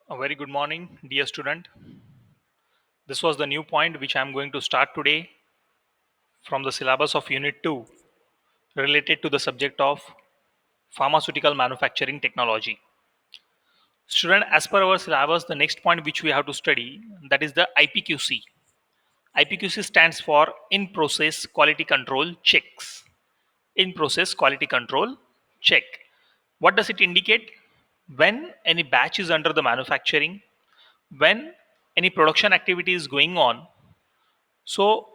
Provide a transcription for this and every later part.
A very good morning, dear student. This was the new point which I am going to start today from the syllabus of Unit 2 related to the subject of pharmaceutical manufacturing technology. Student, as per our syllabus, the next point which we have to study, that is the IPQC. IPQC stands for In Process Quality Control Checks. In Process Quality Control Check. What does it indicate? When any batch is under the manufacturing, when any production activity is going on, so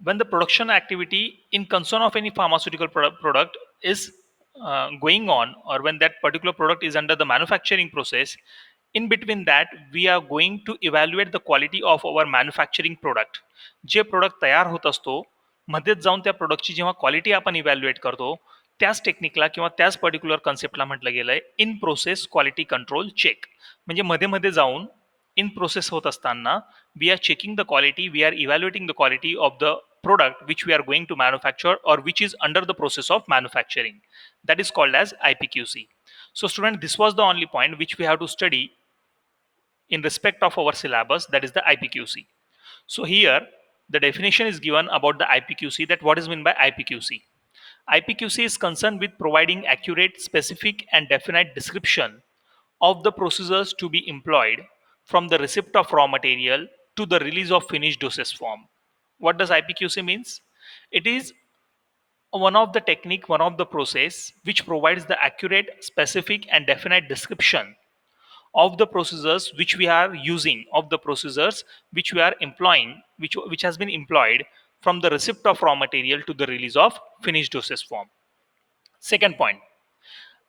when the production activity in concern of any pharmaceutical product is going on, or when that particular product is under the manufacturing process, in between that we are going to evaluate the quality of our manufacturing product. जे product तयार होत असतो मध्येच जाऊन त्या प्रोडक्टची जेव्हा quality आपण इव्हॅल्युएट करतो, त्याच टेक्निकला किंवा त्याच पर्टिक्युलर कन्सेप्टला म्हटलं गेलंय in process quality control check. म्हणजे मध्ये मध्ये जाऊन in process होत असताना we are checking the quality, we are evaluating the quality of the product which we are going to manufacture or which is under the process of manufacturing. That is called as IPQC. So student, this was the only point which we have to study in respect of our syllabus, that is the IPQC. So here the definition is given about the IPQC, that what is meant by IPQC. IPQC is concerned with providing accurate, specific and definite description of the procedures to be employed from the receipt of raw material to the release of finished dosage form. What does IPQC means? It is one of the technique, one of the process which provides the accurate, specific and definite description of the procedures which we are using, of the procedures which we are employing, which has been employed from the receipt of raw material to the release of finished dosage form. Second point,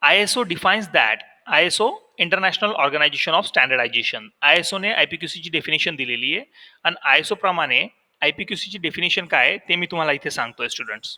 ISO defines that ISO international organisation of standardisation, आयएसओने IPQC ची definition दिलेली आहे आणि ISO प्रमाणे आयपीक्यूसी ची definition काय आहे ते मी तुम्हाला इथे सांगतोय students.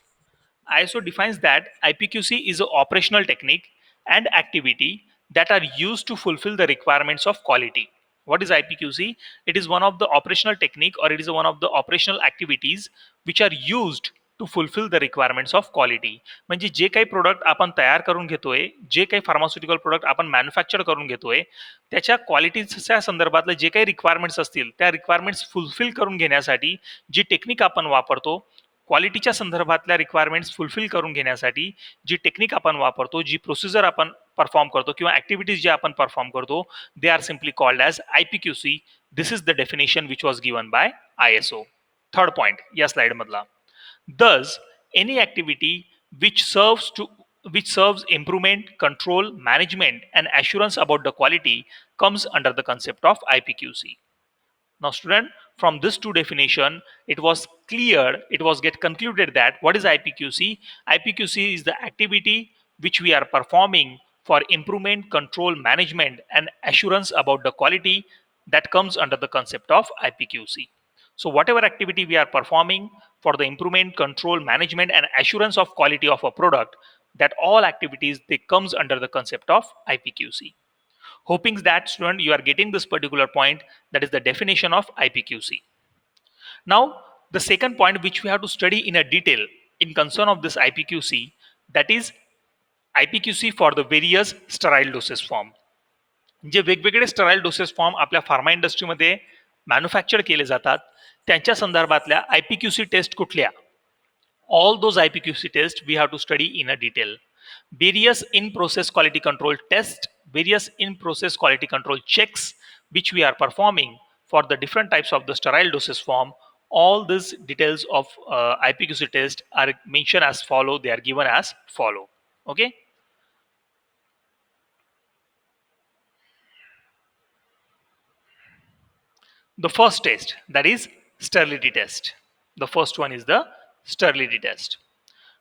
ISO defines that IPQC is an operational technique and activity that are used to fulfill the requirements of quality. What is IPQC? It is one of the operational technique, or it is one of the operational activities which are used to fulfil the requirements of quality. म्हणजे जे काही product आपण तयार करून घेतोय, जे काही pharmaceutical product आपण मॅन्युफॅक्चर करून घेतोय, त्याच्या क्वालिटीच्या संदर्भातले जे काही रिक्वायरमेंट्स असतील त्या रिक्वायरमेंट्स फुलफिल करून घेण्यासाठी जी टेक्निक आपण वापरतो, क्वालिटीच्या संदर्भातल्या रिक्वायरमेंट्स फुलफिल करून घेण्यासाठी जी टेक्निक आपण वापरतो, जी प्रोसिजर आपण परफॉर्म करतो किंवा ऍक्टिव्हिटीज जे आपण परफॉर्म करतो, they are simply called as IPQC. This is the definition which was given by ISO. Third point या स्लाइड मधला. Thus, any activity which serves improvement, control, management, and assurance about the quality comes under the concept of IPQC. Now, student, from this two definition, it was clear, it was get concluded that what is IPQC? IPQC is the activity which we are performing for improvement, control, management, and assurance about the quality that comes under the concept of IPQC. So whatever activity we are performing for the improvement, control, management, and assurance of quality of a product, that all activities they comes under the concept of IPQC. Hoping that student you are getting this particular point, that is the definition of IPQC. Now the second point which we have to study in a detail in concern of this IPQC, that is IPQC for the various sterile dosage form. जे वेगवेगळे sterile doses form आपल्या pharma इंडस्ट्रीमध्ये manufacture केले जातात त्यांच्या संदर्भातल्या IPQC taste कुठल्या, all those IPQC tests we have to study in a detail. Various in process quality control tests, various in process quality control checks which we are performing for the different types of the sterile dosage form, all these details of IPQC test are mentioned as follow, they are given as follow. Okay. The first test, that is sterility test. The first one is the sterility test.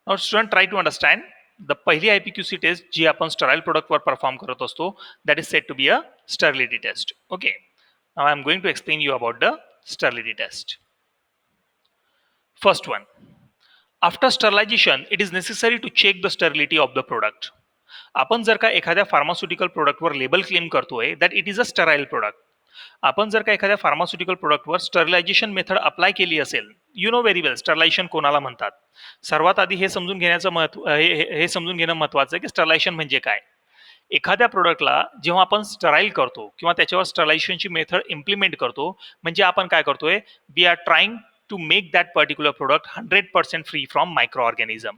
Now student, try to understand the पहिली IPQC test जी आपण sterile product वर perform करत असतो, that is said to be a sterility test. Okay. Now I am going to explain you about the sterility test. First one, after sterilization it is necessary to check the sterility of the product. आपण जर का एखाद्या pharmaceutical प्रोडक्टवर label claim करतोय that it is a sterile product, आपण जर का एखाद्या pharmaceutical प्रोडक्टवर sterilisation method apply केली असेल, you know very well sterilisation कोणाला म्हणतात. सर्वात आधी हे समजून घेण्याचं हे समजून घेणं महत्वाचं आहे की स्टरलायझेशन म्हणजे काय. एखाद्या प्रोडक्टला जेव्हा आपण स्टराईल करतो किंवा त्याच्यावर स्टरलायझेशनची मेथड इम्प्लिमेंट करतो, म्हणजे आपण काय करतोय, we are trying to make that particular product 100% free from micro organism.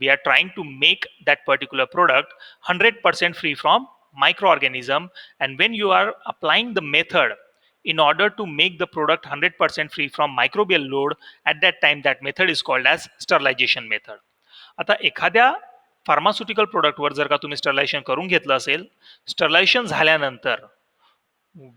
We are trying to make that particular product 100% free from microorganism, and when you are applying the method in order to make the product 100% free from microbial load, at that time that method is called as sterilization method. आता एखाद्या pharmaceutical प्रोडक्टवर जर का तुम्ही sterilisation करून घेतलं असेल, sterilisation झाल्यानंतर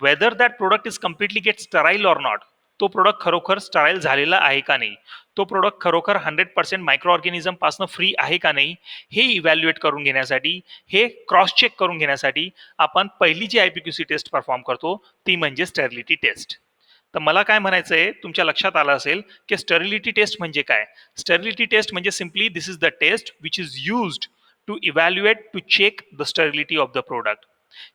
whether that product is completely get sterile or not, तो प्रोडक्ट खरोखर स्टराईल झालेला आहे का नाही, तो प्रोडक्ट खरोखर 100% मायक्रो ऑर्गॅनिझम पासून फ्री आहे का नाही, हे इव्हॅल्युएट करून घेण्यासाठी, हे क्रॉस चेक करून घेण्यासाठी आपण पहिली जी आयपीक्यूसी टेस्ट परफॉर्म करतो ती म्हणजे स्टेरिलिटी टेस्ट. तर मला काय म्हणायचं आहे, तुमच्या लक्षात आलं असेल की स्टेरिलिटी टेस्ट म्हणजे काय. स्टेरिलिटी टेस्ट म्हणजे simply this is the test which is used to evaluate to check the sterility of the product.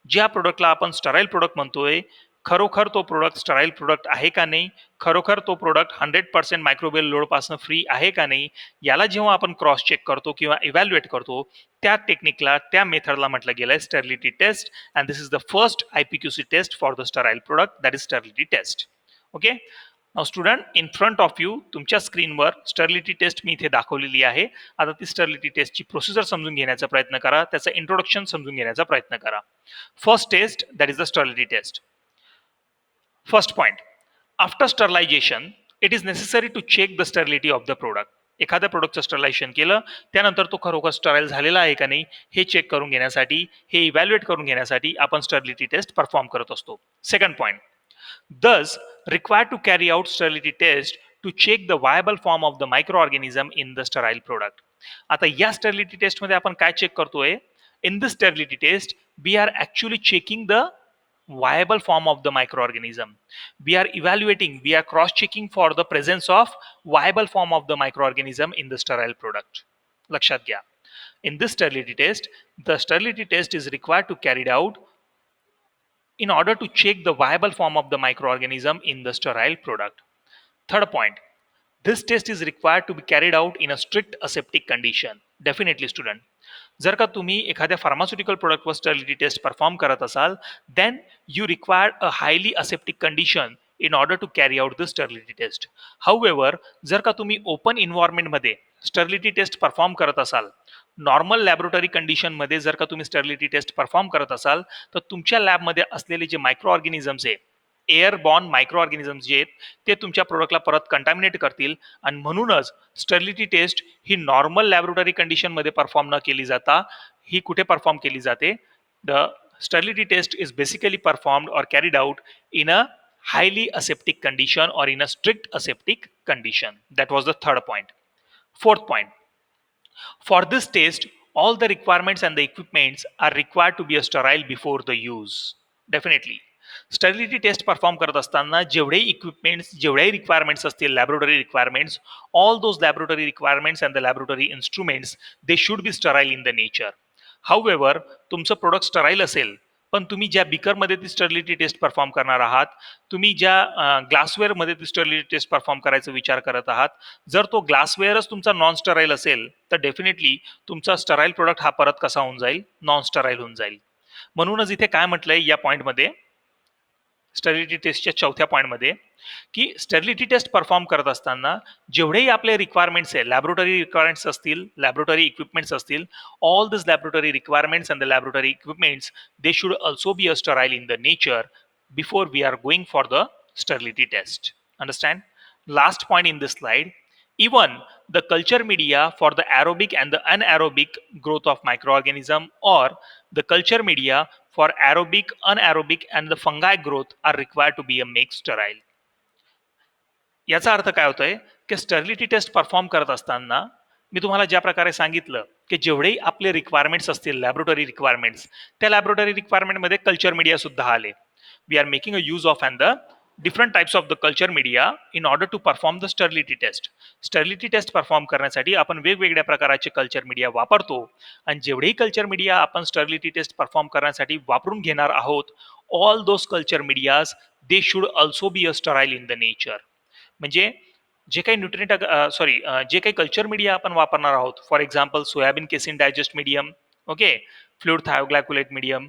ज्या प्रोडक्टला आपण स्टराईल प्रोडक्ट म्हणतोय, खरोखर तो प्रोडक्ट स्टराईल प्रोडक्ट आहे का नाही, खरोखर तो प्रोडक्ट 100% मायक्रोबियल लोडपासून फ्री आहे का नाही, याला जेव्हा आपण क्रॉस चेक करतो किंवा इव्हॅल्युएट करतो, त्या टेक्निकला, त्या मेथडला म्हटलं गेलं आहे sterility test. And this is the first IPQC test for the sterile product, that is sterility test. Okay. Now student, in front of you तुमच्या स्क्रीनवर स्टेरिलिटी टेस्ट मी इथे दाखवलेली आहे. आता ती स्टेरिलिटी टेस्टची प्रोसिजर समजून घेण्याचा प्रयत्न करा, त्याचं इंट्रोडक्शन समजून घेण्याचा प्रयत्न करा. First test, that is the sterility test. First point, after sterilization, it is necessary to check the sterility of the product. एखाद्या प्रोडक्टचं स्टरलायझेशन केलं त्यानंतर तो खरोखर स्टराईल झालेला आहे का नाही हे चेक करून घेण्यासाठी, हे इव्हॅल्युएट करून घेण्यासाठी आपण स्टरिलिटी टेस्ट परफॉर्म करत असतो. Second point, thus required to carry out sterility test to check the viable form of the microorganism in the sterile product. आता या स्टेरिलिटी टेस्ट मध्ये आपण काय चेक करतोय, in this sterility test we are actually checking the viable form of the microorganism. We are evaluating, we are cross checking for the presence of viable form of the microorganism in the sterile product. लक्षात घ्या, in this sterility test, the sterility test is required to carried out in order to check the viable form of the microorganism in the sterile product. Third point, this test is required to be carried out in a strict aseptic condition. Definitely student, जर का तुम्ही एखाद्या pharmaceutical प्रोडक्टवर sterility test perform करत असाल, then you require a highly aseptic condition in order to carry out the sterility test. However, जर का तुम्ही ओपन इन्व्हायरमेंटमध्ये स्टेरिलिटी टेस्ट परफॉर्म करत असाल, नॉर्मल लॅबोरेटरी कंडिशनमध्ये जर का तुम्ही स्टेरिलिटी टेस्ट परफॉर्म करत असाल, तर तुमच्या लॅबमध्ये असलेले जे मायक्रो ऑर्गॅनिझम्स आहे, एअरबॉर्न मायक्रो ऑर्गॅनिझम्स जे आहेत, ते तुमच्या प्रोडक्टला परत कंटॅमिनेट करतील. आणि म्हणूनच स्टेरिलिटी टेस्ट ही नॉर्मल लॅबोरेटरी कंडिशनमध्ये परफॉर्म न केली जाता ही कुठे परफॉर्म केली जाते, the sterility test is basically performed or carried out in a highly aseptic condition or in a strict aseptic condition. That was the third point. Fourth point, for this test, all the requirements and the equipments are required to be sterile before the use. Definitely. Sterility test perform करत असताना जेवढे equipments, जेवढे requirements असतील, laboratory requirements, all those laboratory requirements and the laboratory instruments, they should be sterile in the nature. However, तुमचं product sterile असेल, पण तुम्ही ज्या बिकरमध्ये ती स्टरिलिटी टेस्ट परफॉर्म करणार आहात, तुम्ही ज्या ग्लासवेअरमध्ये ती स्टरिलिटी टेस्ट परफॉर्म करायचा विचार करत आहात, जर तो ग्लासवेअरच तुमचा नॉन स्टराईल असेल, तर डेफिनेटली तुमचा स्टराईल प्रोडक्ट हा परत कसा होऊन जाईल, नॉन स्टराईल होऊन जाईल. म्हणूनच इथे काय म्हटलंय या पॉईंटमध्ये, स्टेरिलिटी टेस्टच्या चौथ्या पॉईंटमध्ये, की स्टेरिलिटी टेस्ट परफॉर्म करत असताना जेवढेही आपले रिक्वायरमेंट्स आहे, लॅबोरेटरी रिक्वायरमेंट्स असतील, लॅबोरेटरी इक्विपमेंट्स असतील, all this laboratory requirements and the laboratory equipments, they should also be a sterile in the nature before we are going for the sterility test. Understand? Last point in this slide, even the culture media for the aerobic and the anaerobic growth of microorganism, or the culture media for aerobic, anaerobic and the fungi growth are required to be a make sterile. याचा अर्थ काय होतोय की sterility test perform करत असताना मी तुम्हाला ज्या प्रकारे सांगितलं की जेवढेही आपले रिक्वायरमेंट्स असतील, लॅबोरेटरी रिक्वायरमेंट्स, त्या लॅबोरेटरी रिक्वायरमेंटमध्ये कल्चर मीडिया सुद्धा आले. We are making a use of and the different types of the culture media in order to perform the sterility test. Sterility test perform करण्यासाठी आपण वेगवेगळ्या प्रकारचे कल्चर मीडिया वापरतो, आणि जेवढेही कल्चर मीडिया आपण स्टेरिलिटी टेस्ट परफॉर्म करण्यासाठी वापरून घेणार आहोत, all those culture medias they should also be a sterile in the nature. म्हणजे जे काही न्यूट्रिएंट जे काही कल्चर मीडिया आपण वापरणार आहोत, for example soybean casein digest medium, okay, fluid thioglycolate medium,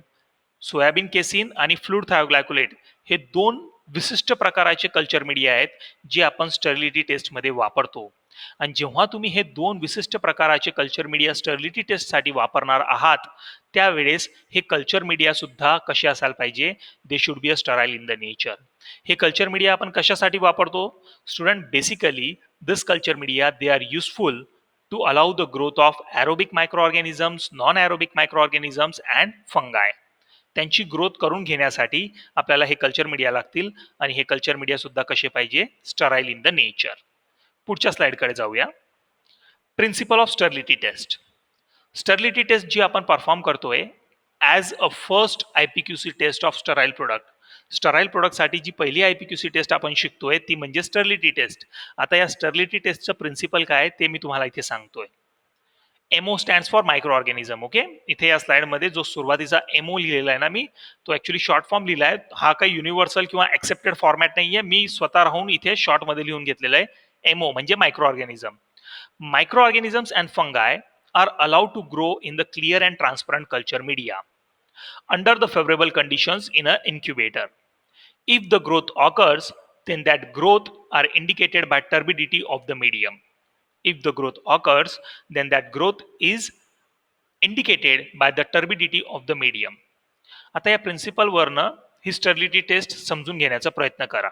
soybean casein आणि फ्लुइड थायोग्लायकोलेट हे दोन विशिष्ट प्रकाराचे कल्चर मीडिया आहेत जे आपण स्टर्लिटी टेस्टमध्ये वापरतो. आणि जेव्हा तुम्ही हे दोन विशिष्ट प्रकाराचे कल्चर मीडिया स्टर्लिटी टेस्टसाठी वापरणार आहात त्यावेळेस हे कल्चर मीडिया सुद्धा कसे असायला पाहिजे, दे should B a sterile in the nature. हे कल्चर मीडिया आपण कशासाठी वापरतो student? Basically this culture media they are useful to allow the growth of aerobic microorganisms, non-aerobic microorganisms and fungi. त्यांची ग्रोथ करून घेण्यासाठी आपल्याला हे कल्चर मीडिया लागतील आणि हे कल्चर मीडिया सुद्धा कसे पाहिजे, स्टराईल इन द नेचर. पुढच्या स्लाइडकडे जाऊया. Principle of sterility test. Sterility test जी आपण परफॉर्म करतोय as a first IPQC test of sterile product. Sterile प्रोडक्टसाठी जी पहिली आयपीक्यूसी टेस्ट आपण शिकतोय ती म्हणजे स्टर्लिटी टेस्ट. आता या स्टर्लिटी टेस्टचं प्रिन्सिपल काय ते मी तुम्हाला इथे सांगतोय. MO stands for micro organism. Okay, इथे या स्लाइडमध्ये जो सुरुवातीचा एमओ लिहिलेला आहे ना मी, तो ऍक्च्युली शॉर्ट फॉर्म लिहिला आहे. हा काही युनिव्हर्सल किंवा ऍक्सेप्टेड फॉर्मॅट नाहीये, मी स्वतः राहून इथे शॉर्टमध्ये लिहून घेतलेला आहे. एमओ म्हणजे micro organism. Microorganisms and fungi are allowed to grow in the clear and transparent culture media under the favorable conditions in an incubator. If the growth occurs, then that growth are indicated by turbidity of the medium. If the growth occurs, then that growth is indicated by the turbidity of the medium. आता या प्रिन्सिपलवरनं ही sterility taste समजून घेण्याचा प्रयत्न करा.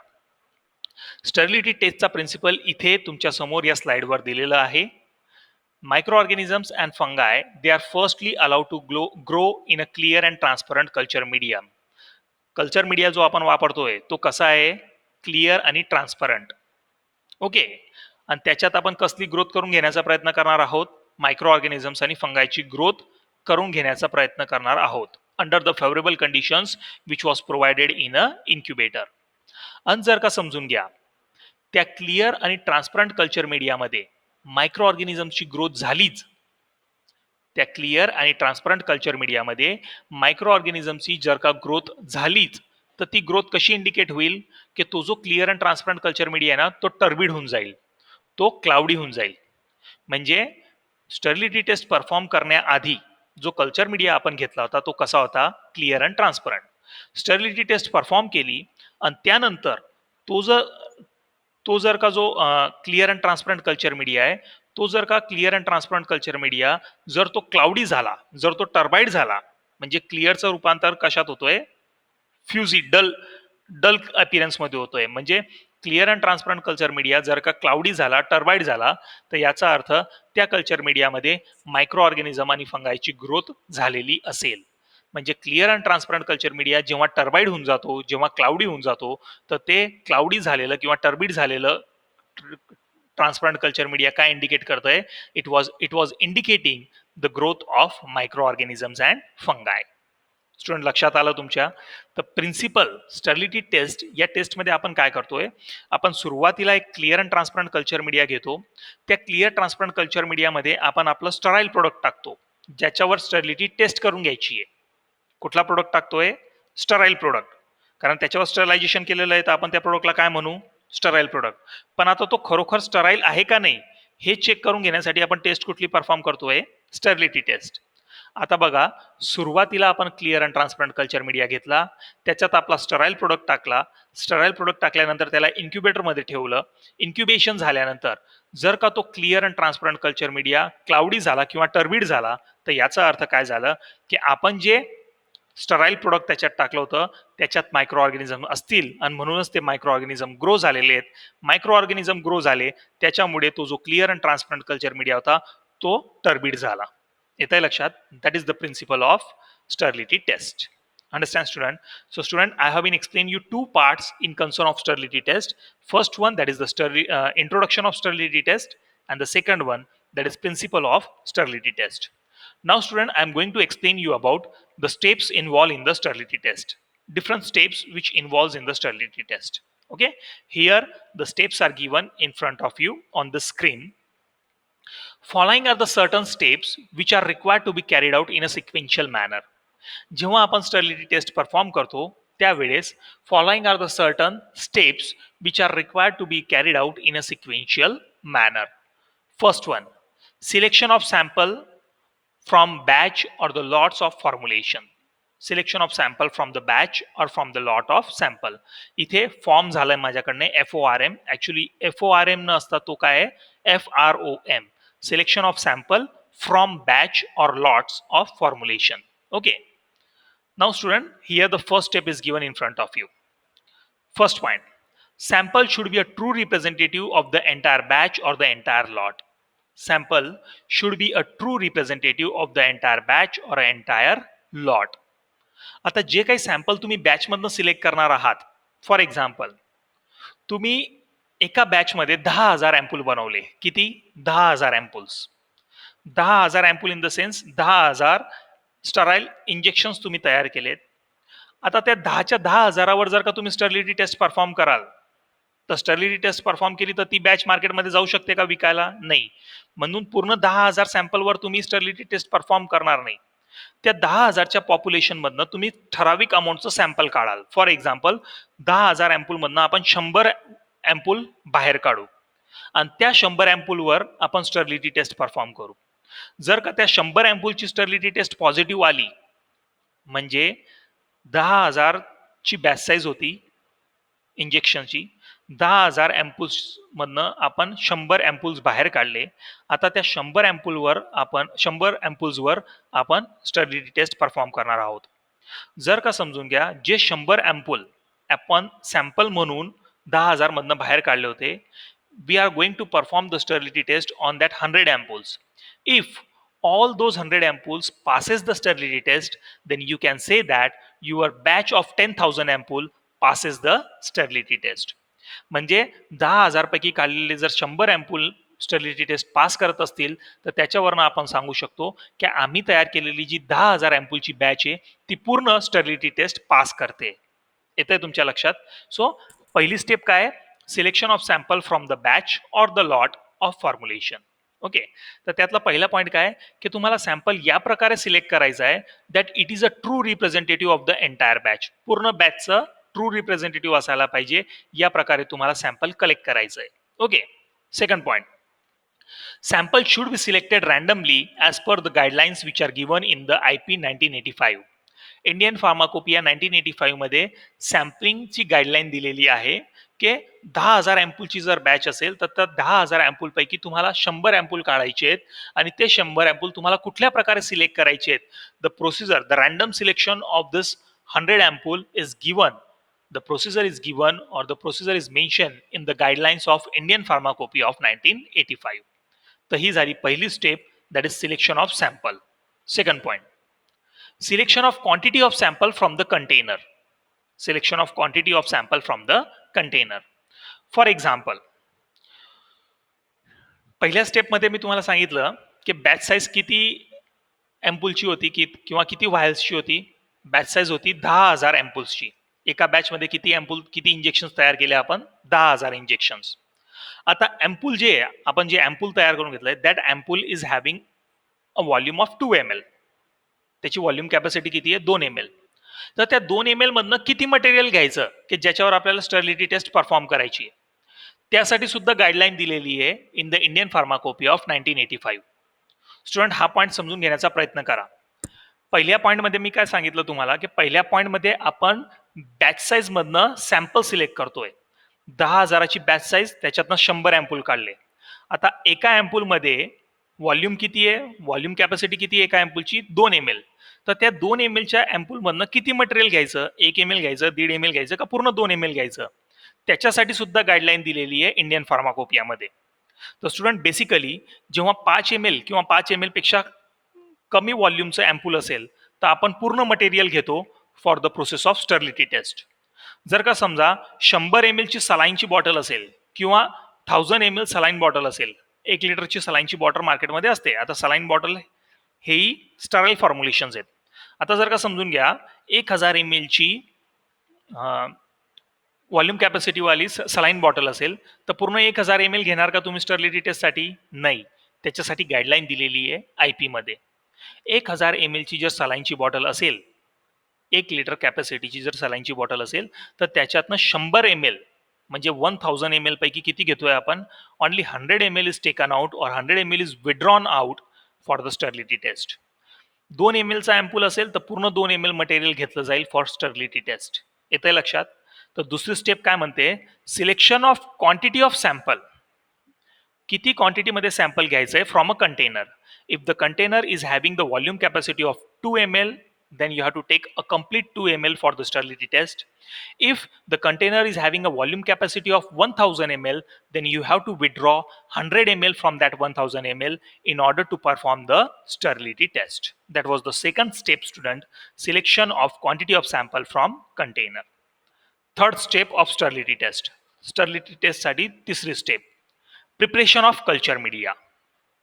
Sterility टेस्टचा principal इथे तुमच्या समोर या स्लाइडवर दिलेला आहे. Microorganisms and fungi, they are firstly allowed to grow in a clear and transparent culture medium. Culture media जो आपण वापरतोय तो कसा आहे, क्लिअर आणि ट्रान्सपरंट. ओके, आणि त्याच्यात आपण कसली ग्रोथ करून घेण्याचा प्रयत्न करणार आहोत, मायक्रो ऑर्गॅनिझम्स आणि फंगायची ग्रोथ करून घेण्याचा प्रयत्न करणार आहोत under the favourable conditions which was provided in a incubator. आणि जर का समजून घ्या त्या क्लिअर आणि ट्रान्सपरंट कल्चर मीडियामध्ये मायक्रो ऑर्गॅनिझमची ग्रोथ झालीच, त्या क्लिअर आणि ट्रान्सपरंट कल्चर मीडियामध्ये मायक्रो ऑर्गॅनिझमची जर का ग्रोथ झालीच तर ती ग्रोथ कशी इंडिकेट होईल की तो जो clear and transparent culture media आहे ना तो टर्बिड होऊन जाईल, तो क्लाउडी होऊन जाईल. म्हणजे स्टर्लिटी टेस्ट परफॉर्म करण्याआधी जो कल्चर मीडिया आपण घेतला होता तो कसा होता, clear and transparent. Sterility test perform केली आणि त्यानंतर तो जर का जो clear and transparent culture media आहे तो जर का clear and transparent culture media जर तो क्लाउडी झाला, जर तो टर्बाइड झाला, म्हणजे क्लिअरचं रूपांतर कशात होतोय, फ्युझी डल डल अपिरन्स मध्ये होतोय. म्हणजे clear and transparent culture media जर का क्लाउडी झाला, टर्बाइड झाला, तर याचा अर्थ त्या कल्चर मीडियामध्ये मायक्रो ऑर्गॅनिझम आणि फंगायची ग्रोथ झालेली असेल. म्हणजे clear and transparent culture media जेव्हा टर्बाइड होऊन जातो, जेव्हा क्लाउडी होऊन जातो, तर ते क्लाउडी झालेलं किंवा टर्बिड झालेलं ट्रान्सपरंट कल्चर मीडिया काय इंडिकेट करतंय, it was indicating the growth of micro organisms and फंगाय. Student लक्षात आलं तुमच्या? तर प्रिन्सिपल स्टर्लिटी टेस्ट या टेस्टमध्ये आपण काय करतोय, आपण सुरुवातीला एक clear and transparent culture media घेतो. त्या क्लिअर ट्रान्सपरंट कल्चर मीडियामध्ये आपण आपलं स्टराईल प्रोडक्ट टाकतो ज्याच्यावर स्टर्लिटी टेस्ट करून घ्यायची आहे. कुठला प्रोडक्ट टाकतोय, स्टराईल प्रोडक्ट, कारण त्याच्यावर स्टरलायझेशन केलेलं आहे तर आपण त्या प्रोडक्टला काय म्हणू, स्टराईल प्रोडक्ट. पण आता तो खरोखर स्टराईल आहे का नाही हे चेक करून घेण्यासाठी आपण टेस्ट कुठली परफॉर्म करतोय, स्टर्लिटी टेस्ट. आता बघा, सुरुवातीला आपण clear and transparent culture media घेतला, त्याच्यात आपला स्टराईल प्रोडक्ट टाकला. स्टराईल प्रोडक्ट टाकल्यानंतर त्याला इन्क्युबेटरमध्ये ठेवलं. इन्क्युबेशन झाल्यानंतर जर का तो clear and transparent culture media cloudy झाला किंवा टर्बिड झाला तर याचा अर्थ काय झालं की आपण जे स्टराईल प्रोडक्ट त्याच्यात टाकलं होतं त्याच्यात मायक्रो ऑर्गॅनिझम असतील आणि म्हणूनच ते मायक्रो ऑर्गॅनिझम ग्रो झालेले आहेत. मायक्रो ऑर्गॅनिझम ग्रो झाले त्याच्यामुळे तो जो clear and transparent culture media होता तो टर्बिड झाला. येतंय लक्षात? That is the principle of sterility test. Understand student? So student, I have been explaining you two parts in concern of sterility test. First one, that is the introduction of sterility test, and the second one, that is principle of sterility test. Now student, I am going to explain you about the steps involved in the sterility test. Different steps which involves in the sterility test. Okay, here the steps are given in front of you on the screen. Following are the certain steps which are required to be carried out in a sequential manner. जेव्हा आपण sterility test perform करतो त्यावेळेस following are the certain steps which are required to be carried out in a sequential manner. First one, selection of sample from batch or the lots of formulation. Selection of sample from the batch or from the lot of sample. इथे form झालाय माझ्याकडनं FORM. Actually FORM न असता तो काय आहे FROM. Selection of sample from batch or lots of formulation. Okay. Now student, here the first step is given in front of you. First point, sample should be a true representative of the entire batch or the entire lot. Sample should be a true representative of the entire batch or entire lot. आता जे काही sample तुम्ही batch मधनं select करणार आहात, for example तुम्ही एका batch मध्ये 10,000 अँपूल बनवले. किती? 10,000 ampoules. 10,000 ampoule in the sense 10,000 sterile injections तुम्ही तयार केलेत. आता त्या 10,000वर जर का तुम्ही स्टर्लिटी टेस्ट परफॉर्म कराल, तर स्टर्लिटी टेस्ट परफॉर्म केली तर ती बॅच मार्केटमध्ये जाऊ शकते का विकायला? नाही. म्हणून पूर्ण 10,000 सॅम्पलवर तुम्ही स्टर्लिटी टेस्ट परफॉर्म करणार नाही. त्या 10,000च्या पॉप्युलेशन मधनं तुम्ही ठराविक अमाऊंटचं सॅम्पल काढाल. फॉर एक्झाम्पल 10,000 अँपूल मधनं आपण 100 अँपूल बाहेर काढू आणि त्या 100 अँपूलवर आपण स्टर्लिटी टेस्ट परफॉर्म करू. जर का त्या 100 अँपूलची स्टर्लिटी टेस्ट पॉझिटिव्ह आली, म्हणजे 10,000 ची बॅच साईज होती इंजेक्शनची, 10,000 अँपूल्स मधनं आपण 100 अँपूल्स बाहेर काढले. आता त्या 100 अँपूल्सवर आपण स्टर्लिटी टेस्ट परफॉर्म करणार आहोत. जर का समजून घ्या, जे 100 अँपूल आपण सॅम्पल म्हणून 10,000 मधनं बाहेर काढले होते, we are going to perform the sterility test on that 100 ampoules. If all those 100 ampoules passes the sterility test, then you can say that your batch of 10,000 ampoule passes the sterility test. म्हणजे 10,000 पैकी काढलेले जर 100 अँपूल sterility test pass करत असतील, तर त्याच्यावरनं आपण सांगू शकतो की आम्ही तयार केलेली जी 10,000 अँपूलची बॅच आहे ती पूर्ण स्टर्लिटी टेस्ट पास करते. येतंय तुमच्या लक्षात? सो पहिली स्टेप काय? Selection of sample from the batch or the lot of formulation. Okay. तर त्यातला पहिला पॉईंट काय की तुम्हाला सॅम्पल या प्रकारे सिलेक्ट करायचा आहे that it is a true representative of the entire batch. पूर्ण बॅचचं ट्रू रिप्रेझेंटेटिव्ह असायला पाहिजे. या प्रकारे तुम्हाला सॅम्पल कलेक्ट करायचं आहे. Okay. Second point, sample should be selected randomly as per the guidelines which are given in the IP 1985. Indian pharmacopoeia 1985 मध्ये सॅम्पलिंगची guideline दिलेली आहे की 10,000 अँपूलची जर बॅच असेल तर त्या 10,000 अँपूल पैकी तुम्हाला 100 अँपूल काढायचे आहेत आणि ते 100 अँपूल तुम्हाला कुठल्या प्रकारे सिलेक्ट करायचे आहेत. The procedure, the random selection of this 100 ampoule is given. The procedure is given or the procedure is mentioned in the guidelines of Indian Pharmacopoeia of 1985. तर ही झाली पहिली step, that is selection of sample. Second point, selection of quantity of sample from the container. Selection of quantity of sample from the container. For example, पहिल्या step मध्ये मी तुम्हाला सांगितलं की batch size किती अँपूलची होती किंवा किती व्हायल्सची होती. बॅच साईज होती 10,000 अँपूल्सची. एका बॅच मध्ये किती अँपूल, किती इंजेक्शन्स तयार केले आपण? 10,000 इंजेक्शन्स. आता अँपूल जे आपण जे अँपूल तयार करून घेतलंय, that ampoule is having a volume of 2 ml. त्याची व्हॉल्यूम कॅपॅसिटी किती आहे? 2 ml. तर त्या 2 ml मधनं किती मटेरियल घ्यायचं की ज्याच्यावर आपल्याला स्टर्लिटी टेस्ट परफॉर्म करायची आहे, त्यासाठी सुद्धा गाईडलाईन दिलेली आहे in the Indian pharmacopoeia of 1985. Student, हा पॉईंट समजून घेण्याचा प्रयत्न करा. पहिल्या पॉईंटमध्ये मी काय सांगितलं तुम्हाला की पहिल्या पॉईंटमध्ये आपण बॅच साईज मधनं सॅम्पल सिलेक्ट करतोय. 10,000ची बॅच साईज, त्याच्यातनं 100 अँपूल काढले. आता एका अँपूलमध्ये व्हॉल्यूम किती आहे? व्हॉल्यूम कॅपॅसिटी किती आहे एका अँपूलची? 2 ml. तर त्या 2 mlच्या अँपूलमधनं किती मटेरियल घ्यायचं? 1 ml घ्यायचं, 1.5 ml घ्यायचं का पूर्ण 2 ml घ्यायचं? त्याच्यासाठी सुद्धा गाईडलाईन दिलेली आहे इंडियन फार्माकोपियामध्ये. तर स्टुडंट, बेसिकली जेव्हा 5 ml किंवा 5 ml पेक्षा कमी व्हॉल्यूमचं अँपूल असेल तर आपण पूर्ण मटेरियल घेतो for the process of sterility test. जर का समजा 100 ml ची सलाईनची बॉटल असेल किंवा 1000 ml सलाईन बॉटल असेल, 1 लिटरची सलाईनची बॉटल मार्केटमध्ये असते. आता सलाईन बॉटल हेही स्टराईल फॉर्म्युलेशन्स आहेत. आता जर का समजून घ्या 1000 ml ची व्हॉल्यूम कॅपॅसिटी वाली सलाईन बॉटल असेल तर पूर्ण 1000 ml घेणार का तुम्ही स्टर्लिटी टेस्टसाठी? नाही. त्याच्यासाठी गाईडलाईन दिलेली आहे IP मध्ये. 1000 ml ची जर सलाईनची बॉटल असेल, 1 लिटर कॅपॅसिटीची जर सलाईनची बॉटल असेल तर त्याच्यातनं 100 ml म्हणजे 1000 ml पैकी किती घेतोय आपण? Only 100 ml is taken out और 100 ml is withdrawn out for the sterility test. 2 ml चा अँपूल असेल तर पूर्ण 2 ml मटेरियल घेतलं जाईल फॉर स्टर्लिटी टेस्ट. येतंय लक्षात? तर दुसरी स्टेप काय म्हणते, selection of quantity of sample. किती क्वांटिटीमध्ये सॅम्पल घ्यायचंय from a container. If the container is having the volume capacity of 2 ml, then you have to take a complete 2 ml for the sterility test. If the container is having a volume capacity of 1000 ml, then you have to withdraw 100 ml from that 1000 ml in order to perform the sterility test. That was the second step, student, selection of quantity of sample from container. Third step of sterility test. Sterility test साठी तिसरी step, preparation of culture media.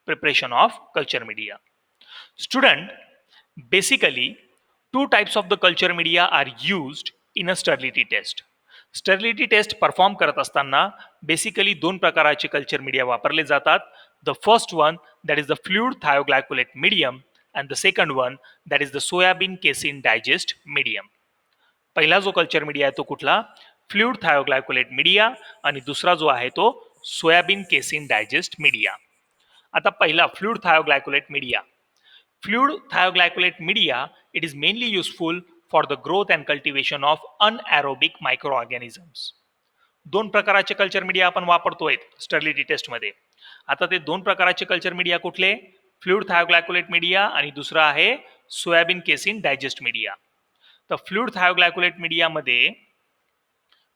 Preparation of culture media. Student, basically, two types of the culture media are used in a sterility test. Sterility test perform करत असताना basically दोन प्रकारचे culture media वापरले जातात. The first one that is the fluid thioglycolate medium and the second one that is the soybean casein digest medium. पहिला जो culture media आहे तो कुठला, फ्लुइड थायोग्लायकोलेट मीडिया, आणि दुसरा जो आहे तो सोयाबीन केसिन डायजेस्ट मीडिया. आता पहिला fluid thioglycolate media. Fluid thioglycolate media, it is mainly useful for the growth and cultivation of anaerobic microorganisms. दोन प्रकारचे कल्चर मीडिया आपण वापरतोय स्टर्लिटी टेस्ट मध्ये. आता ते दोन प्रकारचे कल्चर मीडिया कुठले, फ्लुइड थायोग्लायकोलेट मीडिया आणि दुसरा आहे सोयाबीन केसिन डायजेस्ट मीडिया. तर फ्लुइड थायोग्लायकोलेट मीडिया मध्ये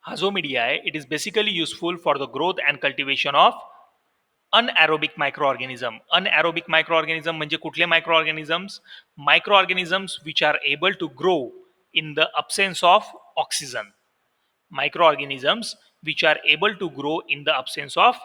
हा जो मीडिया आहे it is basically useful for the growth and cultivation of anaerobic microorganism. Anaerobic microorganism म्हणजे कुठले microorganisms, microorganisms which are able to grow in the absence of oxygen. Microorganisms which are able to grow in the absence of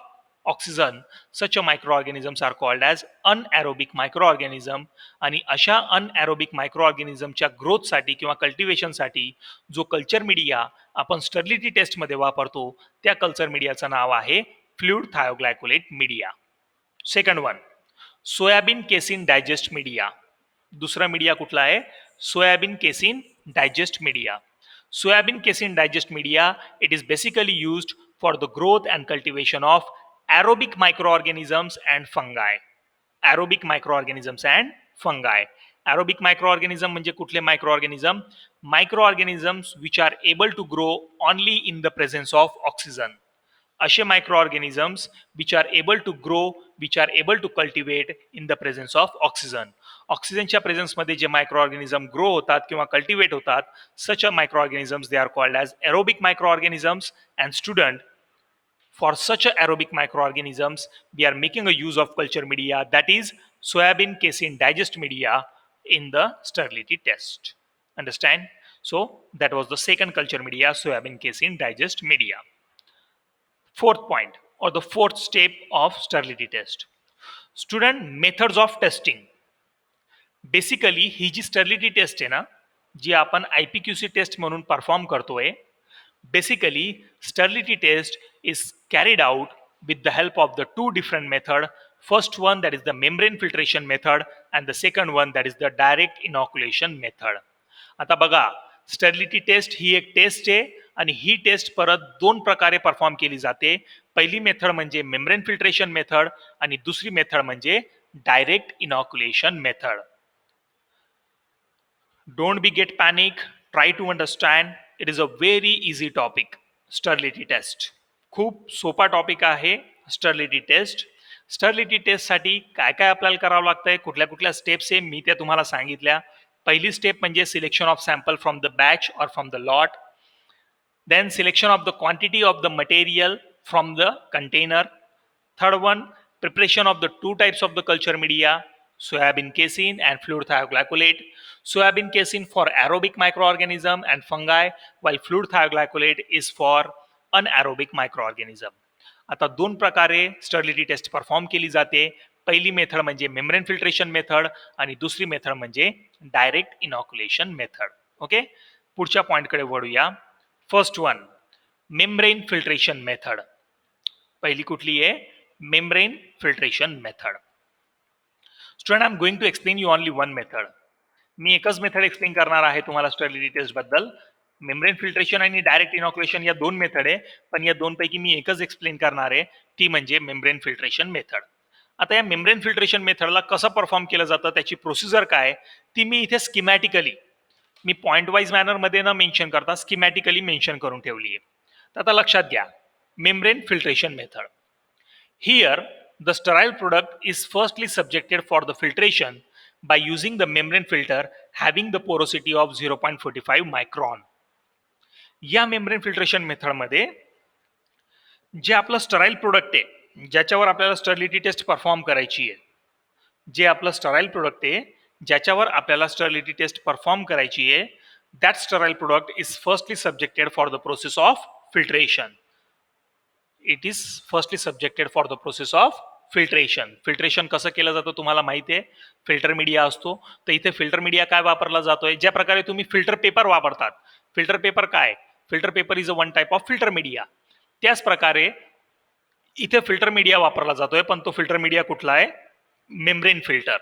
oxygen, such a microorganisms are called as anaerobic microorganism. आणि अशा anaerobic मायक्रोऑर्गॅनिझमच्या ग्रोथसाठी किंवा कल्टिवेशनसाठी जो culture media आपण sterility टेस्टमध्ये वापरतो त्या culture मीडियाचं नाव आहे fluid thioglycolate media. Second one, soybean casein digest media. दुसरा मीडिया कुठला आहे, soybean casein digest media. Soybean casein digest media it is basically used for the growth and cultivation of aerobic microorganisms and fungi. Aerobic microorganisms and fungi. Aerobic microorganism म्हणजे कुठले microorganism, microorganisms which are able to grow only in the presence of oxygen. असे microorganisms which are able to grow, which are able to cultivate in the presence of oxygen. ऑक्सिजनच्या प्रेझेन्समध्ये जे microorganism grow होतात किंवा cultivate होतात, such a microorganisms they are called as aerobic microorganisms. And student, for such a aerobic microorganisms we are making a use of culture media, that is soybean casein digest media, in the sterility test. Understand? So that was the second culture media, soybean casein digest media. Fourth point, or the fourth step of sterility test. Student, methods of testing. Basically ही जी sterility test आहे ना, जी आपण IPQC test म्हणून perform करतोय, basically sterility test is carried out with the help of the two different method. First one that is the membrane filtration method and the second one that is the direct inoculation method. आता बघा, sterility taste ही एक taste आहे आणि ही taste परत दोन प्रकारे perform केली जाते. पहिली मेथड म्हणजे मेम्ब्रेन फिल्ट्रेशन मेथड आणि दुसरी मेथड म्हणजे direct inoculation method. Don't be get panic, try to understand. It is a very easy topic, sterility test. खूप सोपा टॉपिक आहे स्टर्लिटी टेस्ट. स्टर्लिटी टेस्टसाठी काय काय आपल्याला करावं लागतंय, कुठल्या कुठल्या स्टेप्स आहे मी त्या तुम्हाला सांगितल्या. पहिली स्टेप म्हणजे selection of sample from the batch or from the lot. Then selection of the quantity of the material from the container. Third one, preparation of the two types of the culture media, soybean casein and fluid thioglycolate. Soybean casein for aerobic microorganism and fungi, while fluid thioglycolate is for anaerobic microorganism. आता दोन प्रकारे sterility test perform केली जाते. पहिली method म्हणजे membrane filtration method आणि दुसरी method म्हणजे डायरेक्ट इनॉक्युलेशन मेथड. ओके, पुढच्या पॉइंटकडे वळूया. First one, membrane filtration method. पहिली कुठली आहे, membrane filtration method. Student, I am going to explain you only one method. मी एकच मेथड एक्सप्लेन करणार आहे तुम्हाला स्टर्लिटी टेस्ट बद्दल. मेम्ब्रेन फिल्ट्रेशन आणि डायरेक्ट इनॉक्युलेशन या दोन मेथड आहे, पण या दोन पैकी मी एकच एक्सप्लेन करणार आहे, ती म्हणजे मेम्ब्रेन फिल्ट्रेशन मेथड. आता या मेम्ब्रेन फिल्ट्रेशन मेथडला कसं परफॉर्म केलं जातं, त्याची प्रोसिजर काय, ती मी इथे स्कीमॅटिकली मी पॉइंट वाईज मॅनरमध्ये न मेन्शन करता स्कीमॅटिकली मेन्शन करून ठेवली आहे. तर आता लक्षात घ्या, membrane filtration method. Here, the sterile product is firstly subjected for the filtration by using the membrane filter having the porosity of 0.45 micron. या मेम्ब्रेन फिल्ट्रेशन मेथडमध्ये जे आपलं स्टराईल प्रोडक्ट आहे, ज्याच्यावर आपल्याला स्टरलिटी टेस्ट परफॉर्म करायची आहे, जे आपलं स्टराईल प्रोडक्ट आहे ज्याच्यावर आपल्याला स्टरलिटी टेस्ट परफॉर्म करायची आहे, that sterile product is firstly subjected for the process of filtration. It is firstly subjected for the process of filtration. Filtration कसं केलं जातं तुम्हाला माहिती आहे, फिल्टर मीडिया असतो. तर इथे फिल्टर मीडिया काय वापरला जातोय, ज्या प्रकारे तुम्ही फिल्टर पेपर वापरतात. फिल्टर पेपर काय, filter paper is a one type of filter media. त्याच प्रकारे इथे फिल्टर मीडिया वापरला जातोय, पण तो फिल्टर मीडिया कुठला आहे, मेम्ब्रेन फिल्टर.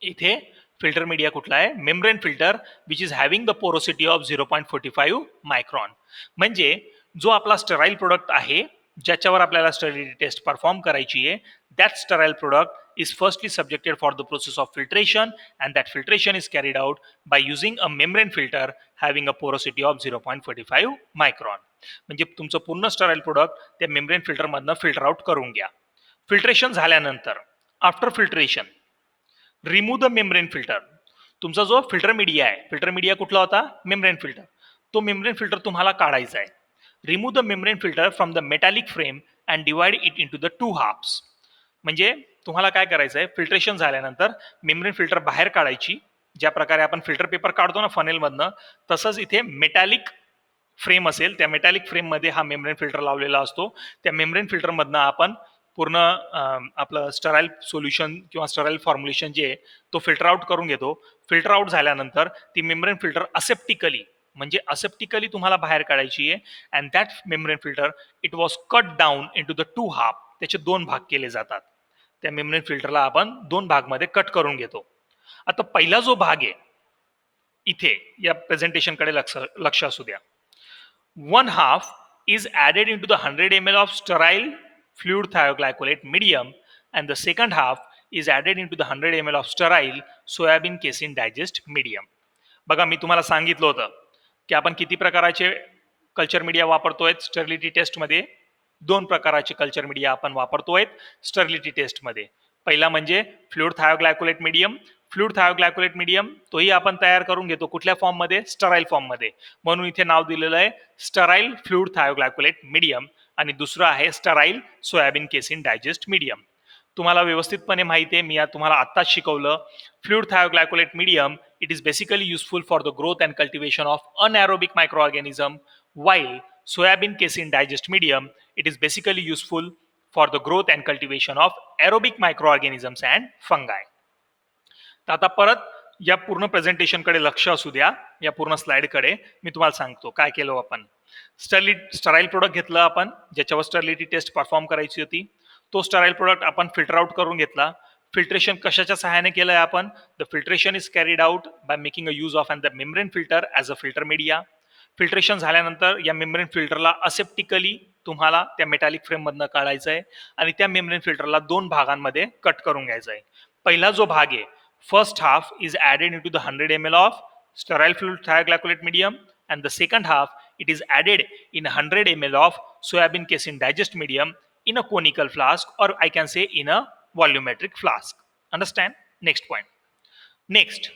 इथे फिल्टर मीडिया कुठला आहे, membrane filter, which is having the porosity of 0.45 micron. म्हणजे जो आपला स्टराईल प्रोडक्ट आहे, ज्याच्यावर आपल्याला स्टरलिटी टेस्ट परफॉर्म करायची आहे, that sterile product is firstly subjected for the process of filtration and that filtration is carried out by using a membrane filter having a porosity of 0.45 micron. म्हणजे तुमचं पूर्ण sterile product त्या membrane फिल्टरमधनं filter out करून घ्या. Filtration झाल्यानंतर, after filtration, remove the membrane filter. तुमचा जो filter media आहे, फिल्टर मीडिया कुठला होता, मेम्ब्रेन फिल्टर, तो मेम्ब्रेन फिल्टर तुम्हाला काढायचा आहे. Remove the membrane filter from the metallic frame and divide it into the two halves. म्हणजे तुम्हाला काय करायचं आहे, फिल्ट्रेशन झाल्यानंतर मेम्ब्रेन फिल्टर बाहेर काढायची. ज्या प्रकारे आपण फिल्टर पेपर काढतो ना फनेलमधनं, तसंच इथे मेटॅलिक फ्रेम असेल, त्या मेटॅलिक फ्रेममध्ये हा मेम्ब्रेन फिल्टर लावलेला असतो. त्या मेम्ब्रेन फिल्टरमधनं आपण पूर्ण आपलं स्टराईल सोल्युशन किंवा स्टराईल फॉर्म्युलेशन जे आहे तो फिल्टर आउट करून घेतो. फिल्टर आउट झाल्यानंतर ती मेम्ब्रेन फिल्टर असेप्टिकली, म्हणजे असेप्टिकली तुम्हाला बाहेर काढायची आहे. And that membrane filter it was cut down into the two half. त्याचे दोन भाग केले जातात. त्या मेम्ब्रेन फिल्टरला आपण दोन भागमध्ये कट करून घेतो. आता पहिला जो भाग आहे, इथे या प्रेझेंटेशनकडे लक्ष असू द्या. One half is added into the 100 ml of sterile fluid thioglycolate medium and the second half is added into the 100 ml of sterile soybean casein digest medium. बघा, मी तुम्हाला सांगितलं होतं की आपण किती प्रकाराचे कल्चर मीडिया वापरतोय स्टरलिटी टेस्टमध्ये. दोन प्रकाराचे कल्चर मीडिया आपण वापरतोय स्टरलिटी टेस्टमध्ये. पहिला म्हणजे fluid thioglycolate medium. Fluid thioglycolate medium तोही आपण तयार करून घेतो कुठल्या फॉर्ममध्ये, स्टराईल फॉर्ममध्ये. म्हणून इथे नाव दिलेलं आहे स्टराईल फ्लुइड थायोग्लायकोलेट मीडियम. आणि दुसरं आहे sterile soybean casein digest medium. तुम्हाला व्यवस्थितपणे माहिती आहे, मी तुम्हाला आत्ताच शिकवलं. Fluid thioglycolate medium it is basically useful for the growth and cultivation of anaerobic microorganism, while soybean casein digest medium it is basically useful for the growth and cultivation of aerobic microorganisms and fungi. तर आता परत या पूर्ण प्रेझेंटेशनकडे लक्ष असू द्या. या पूर्ण स्लाइडकडे मी तुम्हाला सांगतो काय केलं आपण. स्टराईल प्रोडक्ट घेतलं आपण, ज्याच्यावर स्टरलिटी टेस्ट परफॉर्म करायची होती. तो स्टराईल प्रोडक्ट आपण फिल्टर आउट करून घेतला. फिल्ट्रेशन कशाच्या सहाय्याने केलंय आपण, the filtration is carried out by making a use of the membrane filter as a filter media. Filtration झाल्यानंतर या मेम्ब्रेन फिल्टरला असेप्टिकली तुम्हाला त्या मेटॅलिक फ्रेममधनं काढायचं आहे आणि त्या मेम्ब्रेन फिल्टरला दोन भागांमध्ये कट करून घ्यायचं आहे. पहिला जो भाग आहे, first half is added into the 100 ml of sterile fluid thioglycolate medium and the second half it is added in 100 ml of soybean casein digest medium in a conical flask, or I can say in a volumetric flask. Understand? Next point. Next,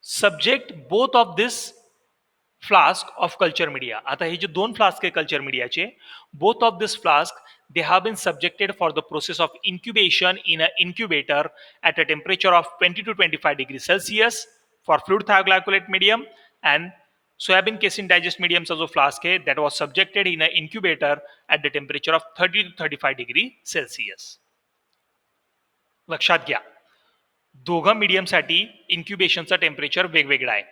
subject both of this flask of culture media. आता हे जे दोन flask आहे culture मीडियाचे, both of this flask they have been subjected for the process of incubation in an incubator at a temperature of 20 to 25 degrees Celsius for fluid thioglycolate medium, and soybean casein digest मीडियमचा जो flask आहे that was subjected in a incubator at the temperature of 30 to 35 degree celsius. लक्षात घ्या, दोघं मीडियमसाठी इन्क्युबेशनचं temperature वेगवेगळं आहे.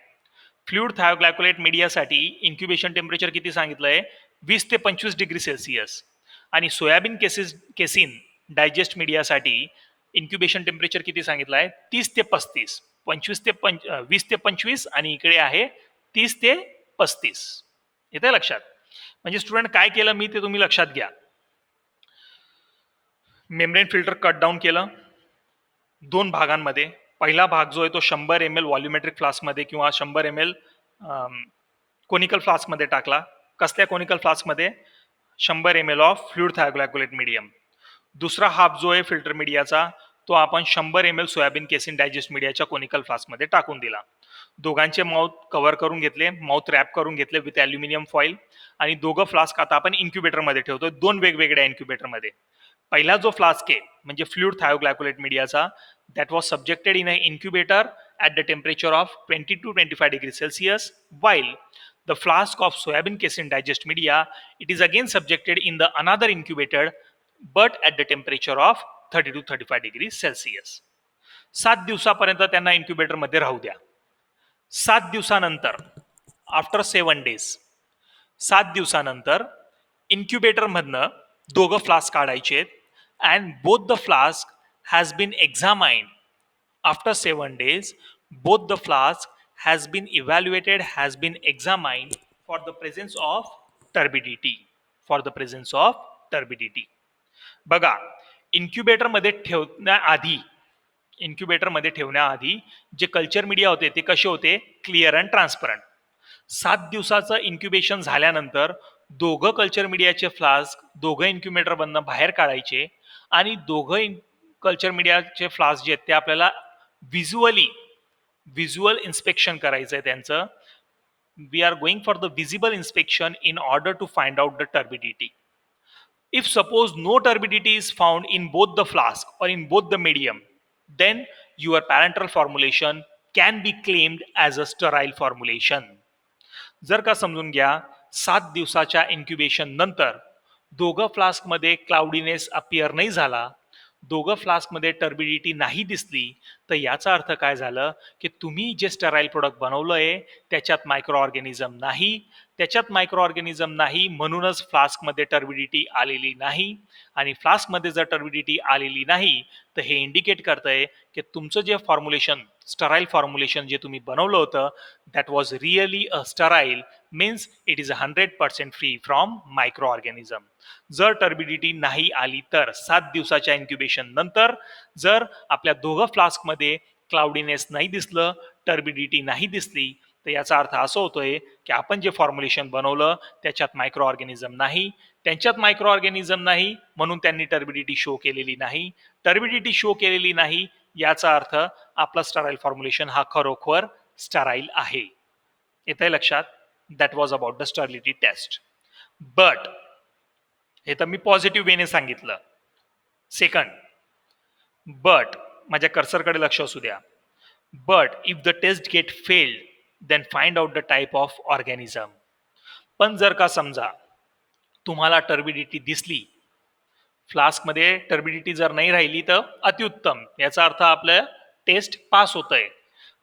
फ्लुइड थायोग्लायकोलेट मीडियासाठी इन्क्युबेशन टेम्परेचर किती सांगितलंय, 20 ते 25 डिग्री सेल्सिअस. आणि सोयाबीन केसिन डायजेस्ट मीडियासाठी इन्क्युबेशन टेम्परेचर किती सांगितलं आहे, 30 ते 35. 20 ते 25 आणि इकडे आहे 30 ते 35. येते लक्षात. म्हणजे स्टुडंट काय केलं मी ते तुम्ही लक्षात घ्या. मेम्ब्रेन फिल्टर कट डाऊन केलं 2 भागांमध्ये. पहिला भाग जो आहे तो 100 ml व्हॉल्युमेट्रिक फ्लास्कमध्ये किंवा 100 ml कोनिकल फ्लास्कमध्ये टाकला. कसल्या कोनिकल फ्लास्कमध्ये? 100 ml of fluid thioglycolate medium. दुसरा हाफ जो आहे फिल्टर मीडियाचा तो आपण 100 ml सोयाबीन केसिन डायजेस्ट मीडियाच्या कोनिकल फ्लास्कमध्ये टाकून दिला. दोघांचे माउथ कव्हर करून घेतले, माउथ रॅप करून घेतले विथ ॲल्युमिनियम फॉईल आणि दोघं फ्लास्क आता आपण इन्क्युबेटरमध्ये ठेवतोय 2 वेगवेगळ्या इन्क्युबेटरमध्ये. पहिला जो फ्लास्क आहे म्हणजे फ्लुइड थायोग्लायकोलेट मीडियाचा that was subjected in an incubator at the temperature of 20 to 25 degrees Celsius, while the flask of soybean casein digest media, it is again subjected in the another incubator but at the temperature of 30 to 35 degrees Celsius. 7 दिवसापर्यंत त्यांना इन्क्युबेटरमध्ये राहू द्या. 7 दिवसानंतर after 7 days 7 दिवसानंतर इन्क्युबेटरमधनं दोघं flask काढायचे and both the flask has been examined after 7 days. Both the flask has been evaluated, has been examined for the presence of turbidity. For the presence of turbidity. बघा इन्क्युबेटरमध्ये ठेवण्याआधी जे culture media होते ते कसे होते? Clear and transparent. 7 दिवसाचं incubation झाल्यानंतर दोघं culture मीडियाचे फ्लास्क दोघं इन्क्युबेटरमधनं बाहेर काढायचे आणि दोघं कल्चर मीडियाचे फ्लास्क जे आहेत ते आपल्याला व्हिज्युअल इन्स्पेक्शन करायचं आहे त्यांचं. We are going for the visible inspection in order to find out the turbidity. If suppose no turbidity is found in both the flask or in both the medium, then your parenteral formulation can be claimed as a sterile formulation. जर का समजून घ्या 7 दिवसाच्या incubation नंतर दोघं फ्लास्कमध्ये cloudiness appear नाही झाला, दोघं फ्लास्कमध्ये टर्बिडिटी नाही दिसली, तर याचा अर्थ काय झालं की तुम्ही जे स्टराईल प्रोडक्ट बनवलंय त्याच्यात मायक्रो ऑर्गॅनिझम नाही म्हणूनच फ्लास्कमध्ये टर्बिडिटी आलेली नाही. आणि फ्लास्कमध्ये जर टर्बिडिटी आलेली नाही तर हे इंडिकेट करतंय की तुमचं जे फॉर्म्युलेशन स्टराईल फॉर्म्युलेशन जे तुम्ही बनवलं होतं that was really a sterile, means it is 100% free from micro organism. जर टर्बिडिटी नाही आली तर 7 दिवसाच्या इन्क्युबेशन नंतर जर आपल्या दोघं फ्लास्कमध्ये क्लाउडीनेस नाही दिसलं, टर्बिडिटी नाही दिसली, तर याचा अर्थ असं होतोय की आपण जे फॉर्म्युलेशन बनवलं त्याच्यात मायक्रो ऑर्गॅनिझम नाही, त्यांच्यात मायक्रो ऑर्गॅनिझम नाही म्हणून त्यांनी टर्बिडिटी शो केलेली नाही. टर्बिडिटी शो केलेली नाही याचा अर्थ आपला स्टराईल फॉर्म्युलेशन हा खरोखर स्टराईल आहे. येतंय लक्षात? That was about the sterility test. But हे तर मी पॉझिटिव्ह वेने सांगितलं. सेकंड, बट माझ्या कर्सरकडे लक्ष असू द्या. But if the test get failed then find out the type of organism. पण जर का समजा तुम्हाला टर्बिडिटी दिसली, फ्लास्कमध्ये टर्बिडिटी जर नाही राहिली तर अतिउत्तम, याचा अर्थ आपलं टेस्ट पास होतंय.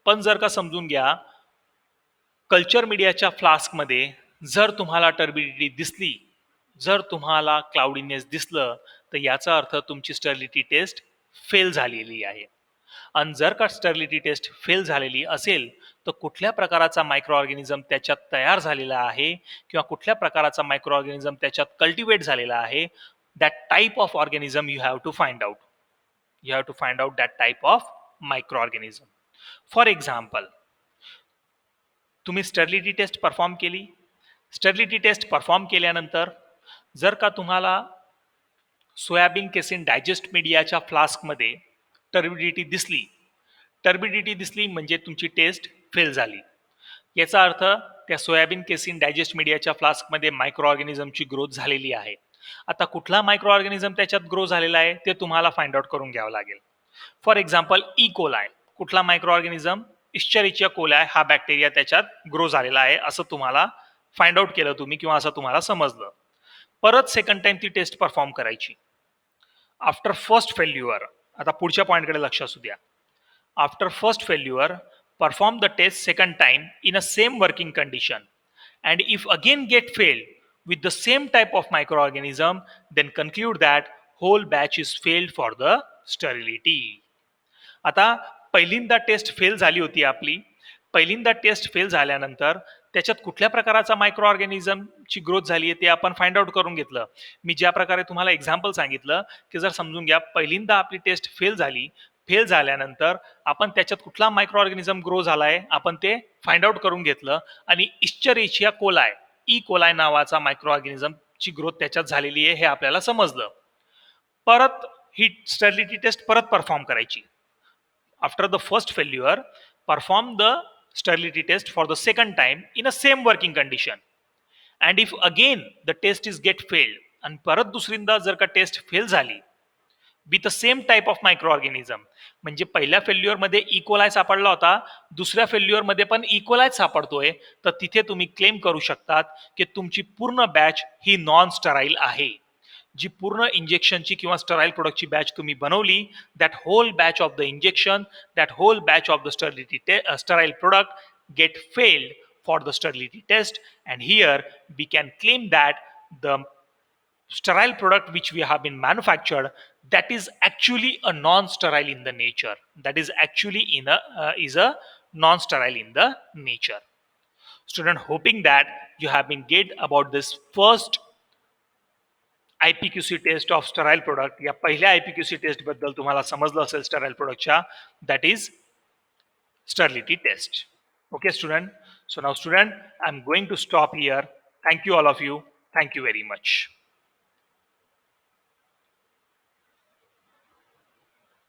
पण जर का समजून घ्या कल्चर मीडियाच्या फ्लास्कमध्ये जर तुम्हाला टर्बिडिटी दिसली, जर तुम्हाला क्लाउडीनेस दिसलं, तर याचा अर्थ तुमची स्टरिलिटी टेस्ट फेल झालेली आहे. आणि जर का स्टरिलिटी टेस्ट फेल झालेली असेल तर कुठल्या प्रकारचा मायक्रो ऑर्गॅनिझम त्याच्यात तयार झालेला आहे किंवा कुठल्या प्रकारचा मायक्रो ऑर्गॅनिझम त्याच्यात कल्टिवेट झालेला आहे, that type of organism you have to find out. You have to find out that type of micro organism. For example, तुम्ही स्टरिलिटी टेस्ट परफॉर्म केली. स्टरिलिटी टेस्ट परफॉर्म केल्यानंतर जर का तुम्हाला सोयाबीन केसिन डायजेस्ट मीडियाच्या फ्लास्कमध्ये turbidity दिसली म्हणजे तुमची टेस्ट फेल झाली. याचा अर्थ त्या सोयाबीन केसिन डायजेस्ट मीडियाच्या फ्लास्कमध्ये मायक्रो ऑर्गॅनिझमची ग्रोथ झालेली आहे. आता कुठला मायक्रो ऑर्गॅनिझम त्याच्यात ग्रो झालेला आहे ते तुम्हाला फाइंड आउट करून घ्यावं लागेल. फॉर एक्झाम्पल कोलाय, कुठला मायक्रो ऑर्गॅनिझम? इश्चरिचिया कोलाय हा बॅक्टेरिया त्याच्यात ग्रो झालेला आहे असं तुम्हाला फाइंड आउट केलं तुम्ही किंवा असं तुम्हाला समजलं. परत सेकंड टाइम ती टेस्ट परफॉर्म करायची. आफ्टर फर्स्ट फेल्युअर, आता पुढच्या पॉइंटकडे लक्ष असू द्या. After first failure perform the test second time in a same working condition and if again get failed with the same type of microorganism, then conclude that whole batch is failed for the sterility. आता पहिल्यांदा taste fail झाली होती आपली. पहिल्यांदा taste fail झाल्यानंतर त्याच्यात कुठल्या प्रकारचा मायक्रो ऑर्गॅनिझमची ग्रोथ झाली आहे ते आपण फाइंड आउट करून घेतलं. मी ज्या प्रकारे तुम्हाला एक्झाम्पल सांगितलं की जर समजून घ्या, पहिल्यांदा आपली टेस्ट फेल झाली, फेल झाल्यानंतर आपण त्याच्यात कुठला मायक्रो ऑर्गॅनिझम ग्रो झालाय आपण ते फाइंड आउट करून घेतलं आणि इश्चरेशिया कोलाय, ई कोलाय नावाचा मायक्रो ऑर्गॅनिझमची ग्रोथ त्याच्यात झालेली आहे हे आपल्याला समजलं. परत ही स्टॅबिलिटी टेस्ट परत परफॉर्म करायची. After the first failure, perform the sterility test for the second time in a same working condition. And if again the test is get failed आणि परत दुसरींदा जर का टेस्ट फेल झाली with the same type of microorganism, म्हणजे पहिल्या failure मध्ये E. coli सापडला होता, दुसऱ्या फेल्युअर मध्ये पण इकोलाय सापडतोय, तर तिथे तुम्ही क्लेम करू शकतात की तुमची पूर्ण बॅच ही नॉन स्टराईल आहे. जी पूर्ण इंजेक्शनची किंवा स्टराईल प्रोडक्टची बॅच तुम्ही बनवली, that whole batch of the injection, that whole batch of the sterile product get failed for the sterility test, and here we can claim that the sterile product which we have been manufactured, that is actually a non-sterile in the nature, that is actually is a non-sterile in the nature. Student, hoping that you have been get about this first IPQC test of sterile product, या पहिल्या IPQC test बद्दल तुम्हाला समजलं असेल sterile प्रोडक्टच्या, that is sterility test. Okay, student. So now, student, I'm going to stop here. Thank you, all of you. Thank you very much.